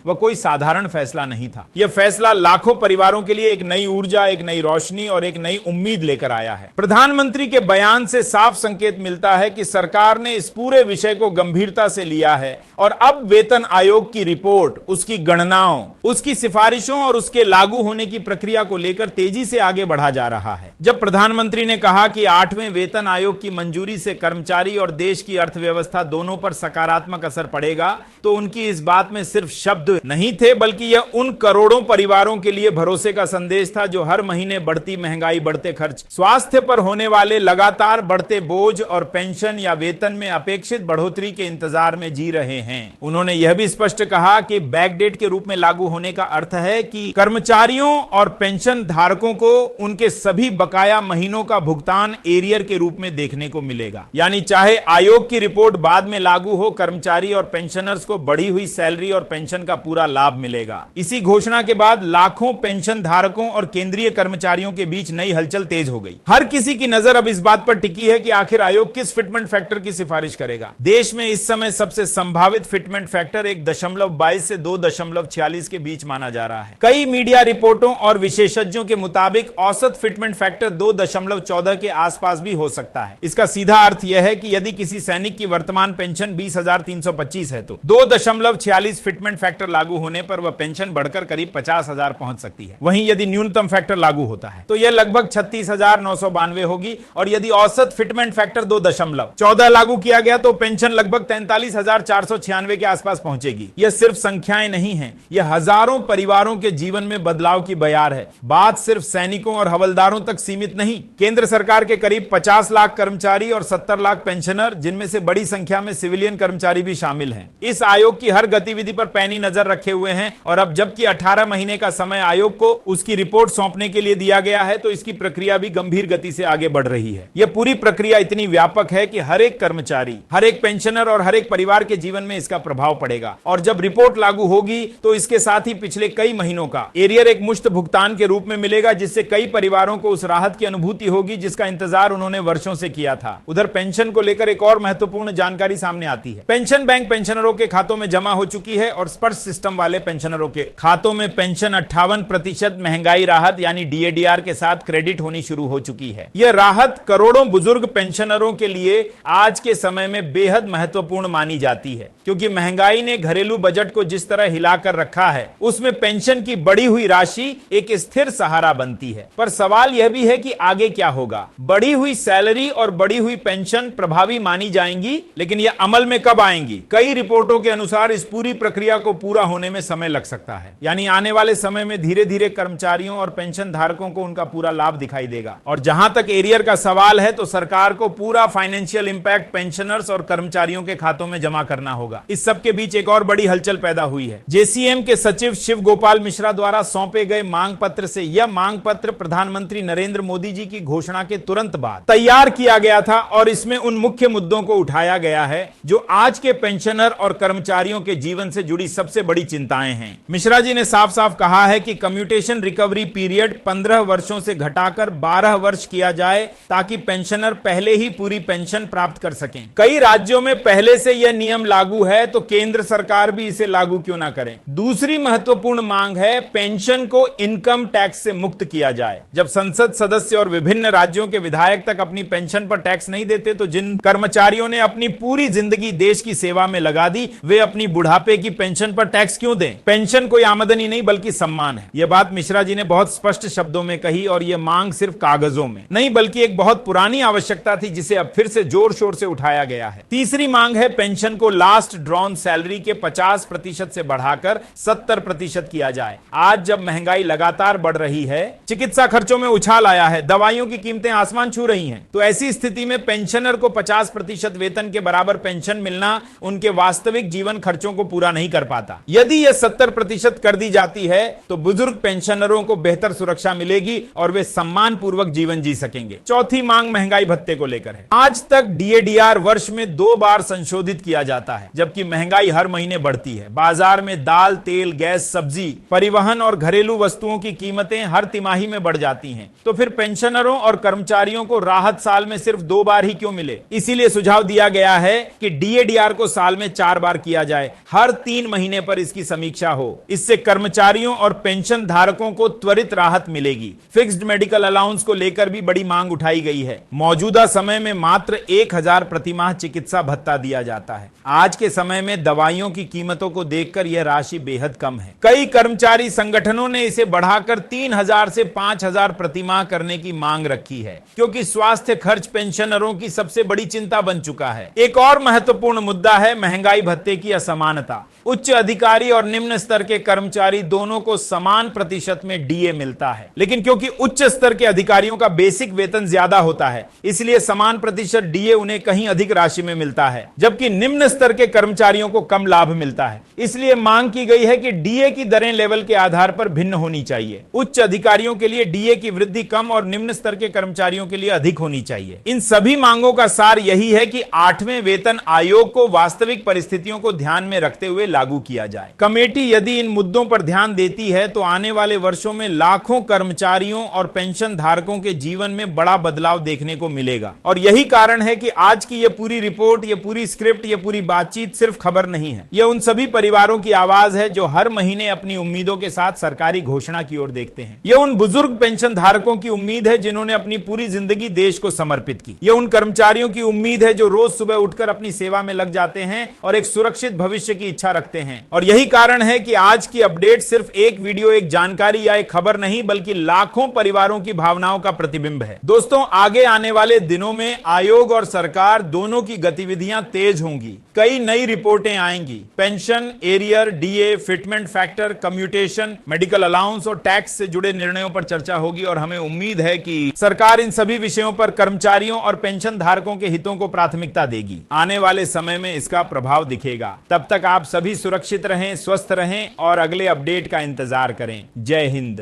वह कोई साधारण फैसला नहीं था। यह फैसला लाखों परिवारों के लिए एक नई ऊर्जा, एक नई रोशनी और एक नई उम्मीद लेकर आया है। प्रधानमंत्री के बयान से साफ संकेत मिलता है कि सरकार ने इस पूरे विषय को गंभीरता से लिया है और अब वेतन आयोग की रिपोर्ट, उसकी गणनाओं, उसकी सिफारिशों और उसके लागू होने की प्रक्रिया को लेकर तेजी से आगे बढ़ा जा रहा है। जब प्रधानमंत्री ने कहा कि 8वें वेतन आयोग की मंजूरी से कर्मचारी और देश की अर्थव्यवस्था दोनों पर सकारात्मक असर पड़ेगा, तो उनकी इस बात में सिर्फ शब्द नहीं थे, बल्कि यह उन करोड़ों परिवारों के लिए भरोसे का संदेश था जो हर महीने बढ़ती महंगाई, बढ़ते खर्च, स्वास्थ्य पर होने वाले लगातार बढ़ते बोझ और पेंशन या वेतन में अपेक्षित बढ़ोतरी के इंतजार में जी रहे हैं। उन्होंने यह भी स्पष्ट कहा कि बैकडेट के रूप में लागू होने का अर्थ है कि कर्मचारियों और पेंशन धारकों को उनके सभी बकाया महीनों का भुगतान एरियर के रूप में देखने को मिलेगा। यानी चाहे आयोग की रिपोर्ट बाद में लागू हो, कर्मचारी और पेंशनर्स को बढ़ी हुई सैलरी और पेंशन का पूरा लाभ मिलेगा। इसी घोषणा के बाद लाखों पेंशन धारकों और केंद्रीय कर्मचारियों के बीच नई हलचल तेज हो गई। हर किसी की नजर अब इस बात पर टिकी है कि आखिर आयोग किस फिटमेंट फैक्टर की सिफारिश करेगा। देश में इस समय सबसे संभावित फिटमेंट फैक्टर 1.22 से 2.46 के बीच माना जा रहा है। कई मीडिया रिपोर्टों और विशेषज्ञों के मुताबिक औसत फिटमेंट फैक्टर 2.14 के आसपास भी हो सकता है। इसका सीधा अर्थ यह है कि यदि किसी सैनिक की वर्तमान पेंशन 20,325 है तो 2.46 फिटमेंट फैक्टर लागू होने पर वह पेंशन बढ़कर करीब 50,000 पहुंच सकती है। वहीं यदि न्यूनतम फैक्टर लागू होता है तो यह लगभग 36,992 होगी और यदि औसत फिटमेंट फैक्टर 2.14 लागू किया गया तो पेंशन लगभग 43,496 के आसपास पहुंचेगी। यह सिर्फ संख्याएं नहीं है, यह हजारों परिवारों के जीवन में बदलाव की बयार है। बात सिर्फ सैनिकों और हवलदारों तक सीमित नहीं। केंद्र सरकार के करीब 50 लाख कर्मचारी और 70 लाख पेंशनर, जिनमें से बड़ी संख्या में सिविलियन कर्मचारी भी शामिल हैं, इस आयोग की हर गतिविधि पर पैनी नजर रखे हुए हैं। और अब जबकि 18 महीने का समय आयोग को उसकी रिपोर्ट सौंपने के लिए दिया गया है, तो इसकी प्रक्रिया भी गंभीर गति से आगे बढ़ रही है। यह पूरी प्रक्रिया इतनी व्यापक है कि हर एक कर्मचारी, हर एक पेंशनर और हर एक परिवार के जीवन में इसका प्रभाव पड़ेगा। और जब रिपोर्ट लागू होगी तो इसके साथ ही पिछले कई महीनों का एरियर एक मुश्त भुगतान के रूप में मिलेगा, जिससे कई परिवारों को उस राहत की अनुभूति होगी जिसका इंतजार उन्होंने वर्षों से किया था। उधर पेंशन को लेकर एक और महत्वपूर्ण जानकारी सामने आती है। पेंशन बैंक पेंशनरों के खातों में जमा हो चुकी है और स्पर्श सिस्टम वाले पेंशनरों के खातों में पेंशन 58% महंगाई राहत यानी DADR के साथ क्रेडिट होनी शुरू हो चुकी है। यह राहत करोड़ों बुजुर्ग पेंशनरों के लिए आज के समय में बेहद महत्वपूर्ण मानी जाती है, क्योंकि महंगाई ने घरेलू बजट को जिस तरह हिलाकर रखा है, उसमें पेंशन की बढ़ी हुई राशि एक स्थिर सहारा बनती है। पर सवाल यह भी है कि आगे क्या होगा। बढ़ी हुई सैलरी और बढ़ी हुई पेंशन प्रभावी मानी जाएंगी, लेकिन यह अमल में कब आएंगी? कई रिपोर्टों के अनुसार इस पूरी प्रक्रिया को पूरा होने में समय लग सकता है। यानी आने वाले समय में धीरे धीरे कर्मचारियों और पेंशन धारकों को उनका पूरा लाभ दिखाई देगा। और जहां तक एरियर का सवाल है, तो सरकार को पूरा फाइनेंशियल इंपैक्ट पेंशनर्स और कर्मचारियों के खातों में जमा करना होगा। इस सब के बीच एक और बड़ी हलचल पैदा हुई है। JCM के सचिव शिव गोपाल मिश्रा द्वारा सौंपे गए मांग पत्र से यह मांग पत्र प्रधानमंत्री नरेंद्र मोदी जी की घोषणा के तुरंत बाद तैयार किया गया था और इसमें उन मुख्य मुद्दों को उठाया गया है जो आज के पेंशनर और कर्मचारियों के जीवन से जुड़ी सबसे बड़ी चिंताएं हैं। मिश्रा जी ने साफ साफ कहा है कि कम्यूटेशन रिकवरी पीरियड 15 वर्षों से घटाकर 12 वर्ष किया जाए, ताकि पेंशनर पहले ही पूरी पेंशन प्राप्त कर सकें। कई राज्यों में पहले से यह नियम लागू है, तो केंद्र सरकार भी इसे लागू क्यों ना करे। दूसरी महत्वपूर्ण मांग है पेंशन को इनकम टैक्स से मुक्त किया जाए। जब संसद सदस्य और विभिन्न राज्यों के विधायक तक अपनी पेंशन पर टैक्स नहीं देते, तो जिन कर्मचारियों ने अपनी पूरी जिंदगी देश की सेवा में लगा दी, वे अपनी बुढ़ापे की पेंशन पर टैक्स क्यों दें? पेंशन कोई आमदनी नहीं बल्कि सम्मान है। यह बात मिश्रा जी ने बहुत स्पष्ट शब्दों में कही और यह मांग सिर्फ कागजों में नहीं बल्कि एक बहुत पुरानी आवश्यकता थी, जिसे अब फिर से जोर शोर से उठाया गया है। तीसरी मांग है पेंशन को लास्ट ड्रॉन सैलरी के 50% से बढ़ाकर 70% किया जाए। आज जब महंगाई लगातार बढ़ रही है, चिकित्सा खर्चों में उछाल आया है, दवाइयों की कीमतें आसमान छू रही हैं, तो ऐसी स्थिति में पेंशनर को 50% वेतन के बराबर पेंशन मिलना उनके वास्तविक जीवन खर्चों को पूरा नहीं कर पाता। यदि यह 70% कर दी जाती है, तो बुजुर्ग पेंशनरों को बेहतर सुरक्षा मिलेगी और वे सम्मान पूर्वक जीवन जी सकेंगे। चौथी मांग महंगाई भत्ते को लेकर है। आज तक DADR वर्ष में 2 बार संशोधित किया जाता है, जबकि महंगाई हर महीने बढ़ती है। बाजार में दाल, तेल, गैस, सब्जी, परिवहन और घरेलू वस्तुओं की कीमतें हर तिमाही में बढ़ जाती हैं। तो फिर पेंशनरों और कर्मचारियों को राहत साल में सिर्फ 2 बार ही क्यों मिले? इसीलिए सुझाव दिया गया है कि DADR को साल में 4 बार किया जाए। हर 3 महीने पर इसकी समीक्षा हो। इससे कर्मचारियों और पेंशन धारकों को त्वरित राहत मिलेगी। फिक्स्ड मेडिकल अलाउंस को लेकर भी बड़ी मांग उठाई गई है। मौजूदा समय में मात्र 1000 प्रतिमाह चिकित्सा भत्ता दिया जाता है। आज के समय में दवाइयों की कीमतों को देखकर यह राशि बेहद कम है। कई कर्मचारी संगठनों ने इसे बढ़ाकर 3000 से 5000 प्रतिमाह करने की मांग रखी है, क्योंकि स्वास्थ्य खर्च पेंशनरों की सबसे बड़ी चिंता बन चुका है। एक और महत्वपूर्ण मुद्दा है महंगाई भत्ते की असमानता। उच्च अधिकारी और निम्न स्तर के कर्मचारी दोनों को समान प्रतिशत में डीए मिलता है, लेकिन क्योंकि उच्च स्तर के अधिकारियों का बेसिक वेतन ज्यादा होता है, इसलिए समान प्रतिशत डीए उन्हें कहीं अधिक राशि में मिलता है, जबकि निम्न स्तर के कर्मचारियों को कम लाभ मिलता है। इसलिए मांग की गई है कि डीए की दरें लेवल के आधार पर भिन्न होनी चाहिए। उच्च अधिकारियों के लिए डीए की वृद्धि कम और निम्न स्तर के कर्मचारियों के लिए अधिक होनी चाहिए। इन सभी मांगों का सार यही है कि 8वें वेतन आयोग को वास्तविक परिस्थितियों को ध्यान में रखते हुए लागू किया जाए। कमेटी यदि इन मुद्दों पर ध्यान देती है तो आने वाले वर्षों में लाखों कर्मचारियों और पेंशन धारकों के जीवन में बड़ा बदलाव देखने को मिलेगा। और यही कारण है कि आज की यह पूरी रिपोर्ट, यह पूरी स्क्रिप्ट, यह पूरी बातचीत सिर्फ खबर नहीं है। यह उन सभी परिवारों की आवाज है जो हर महीने अपनी उम्मीदों के साथ सरकारी घोषणा की ओर देखते हैं। यह उन बुजुर्ग पेंशन धारकों की उम्मीद है जिन्होंने अपनी पूरी जिंदगी देश को समर्पित की। यह उन कर्मचारियों की उम्मीद है जो रोज सुबह उठकर अपनी सेवा में लग जाते हैं और एक सुरक्षित भविष्य की इच्छा रखते हैं। और यही कारण है कि आज की अपडेट सिर्फ एक वीडियो, एक जानकारी या एक खबर नहीं, बल्कि लाखों परिवारों की भावनाओं का प्रतिबिंब है। दोस्तों, आगे आने वाले दिनों में आयोग और सरकार दोनों की गतिविधियां तेज होंगी। कई नई रिपोर्टें आएंगी। Pension, arrear, DA, fitment factor, commutation, medical allowance और टैक्स से जुड़े निर्णयों पर चर्चा होगी और हमें उम्मीद है कि सरकार इन सभी विषयों पर कर्मचारियों और पेंशन धारकों के हितों को प्राथमिकता देगी। आने वाले समय में इसका प्रभाव दिखेगा। तब तक आप सभी सुरक्षित रहें, स्वस्थ रहें और अगले अपडेट का इंतजार करें। जय हिंद।